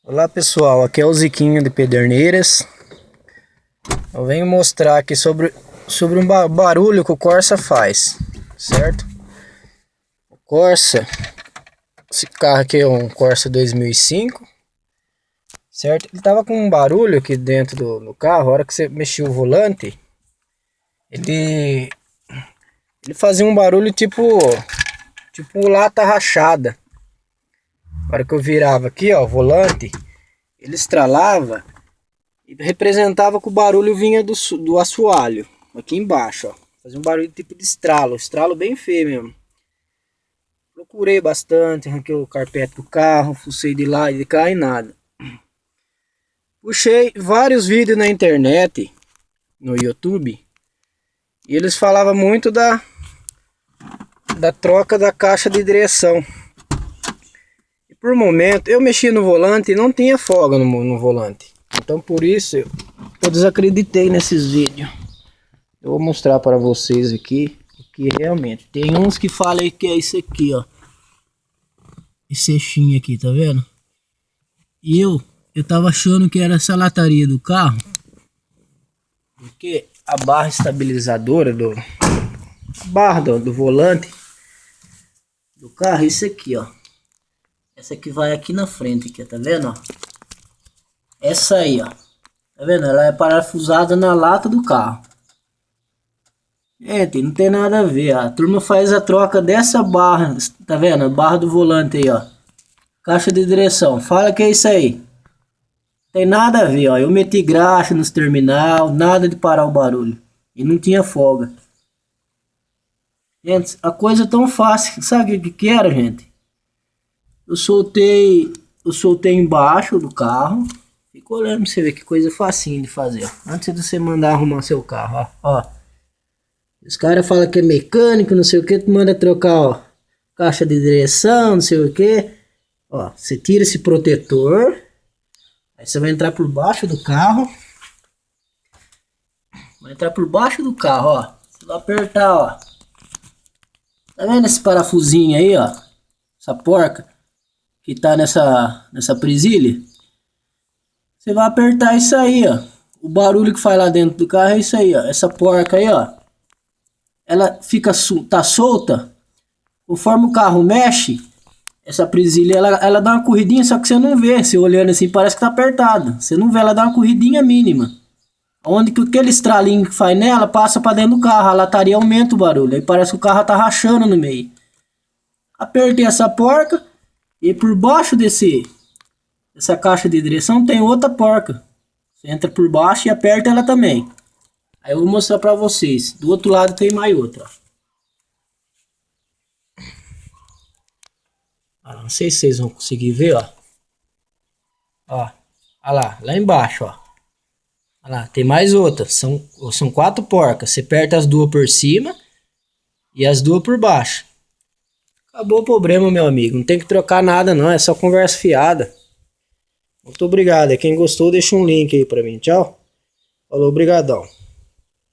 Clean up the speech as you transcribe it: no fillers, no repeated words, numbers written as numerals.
Olá pessoal, aqui é o Ziquinho de Pederneiras. Eu venho mostrar aqui sobre um barulho que o Corsa faz, certo? O Corsa, esse carro aqui é um Corsa 2005, certo? Ele tava com um barulho aqui dentro do carro. A hora que você mexia o volante, ele fazia um barulho tipo lata rachada. A hora que eu virava aqui, ó, o volante, ele estralava e representava que o barulho vinha do assoalho, aqui embaixo, ó. Fazia um barulho tipo de estralo bem feio mesmo. Procurei bastante, arranquei o carpete do carro, fucei de lá e de cá e nada. Puxei vários vídeos na internet, no YouTube, e eles falavam muito da troca da caixa de direção. Por momento, eu mexi no volante e não tinha folga no volante. Então por isso eu desacreditei nesses vídeos. Eu vou mostrar para vocês aqui o que realmente. Tem uns que falam que é isso aqui, ó. Esse eixinho aqui, tá vendo? E eu tava achando que era essa lataria do carro. Porque a barra estabilizadora do volante do carro é isso aqui, ó. Essa aqui vai aqui na frente, aqui, tá vendo, ó? Essa aí, ó. Tá vendo? Ela é parafusada na lata do carro. Gente, não tem nada a ver. A turma faz a troca dessa barra, tá vendo? A barra do volante aí, ó. Caixa de direção. Fala que é isso aí. Tem nada a ver, ó. Eu meti graxa nos terminal, nada de parar o barulho. E não tinha folga. Gente, a coisa é tão fácil. Sabe o que era, gente? Eu soltei embaixo do carro. Fica olhando pra você ver que coisa facinho de fazer. Antes de você mandar arrumar seu carro, ó. Os caras falam que é mecânico, não sei o que, tu manda trocar, ó, caixa de direção, não sei o que. Ó, você tira esse protetor. Aí você vai entrar por baixo do carro. Vai entrar por baixo do carro, ó. Você vai apertar, ó. Tá vendo esse parafusinho aí, ó? Essa porca que tá nessa presilha. Você vai apertar isso aí, ó. O barulho que faz lá dentro do carro é isso aí, ó. Essa porca aí, ó. Ela tá solta. Conforme o carro mexe, essa presilha, ela dá uma corridinha, só que você não vê. Você olhando assim, parece que tá apertada. Você não vê, ela dá uma corridinha mínima. Onde que aquele estralinho que faz nela passa pra dentro do carro. A lataria aumenta o barulho. Aí parece que o carro tá rachando no meio. Apertei essa porca. E por baixo dessa caixa de direção tem outra porca. Você entra por baixo e aperta ela também. Aí eu vou mostrar pra vocês. Do outro lado tem mais outra. Não sei se vocês vão conseguir ver, ó. Ó, olha lá embaixo, ó. Olha lá, tem mais outra. São 4 porcas. Você aperta as duas por cima e as duas por baixo. Acabou o problema, meu amigo. Não tem que trocar nada, não. É só conversa fiada. Muito obrigado. E quem gostou, deixa um link aí pra mim. Tchau. Falou, brigadão.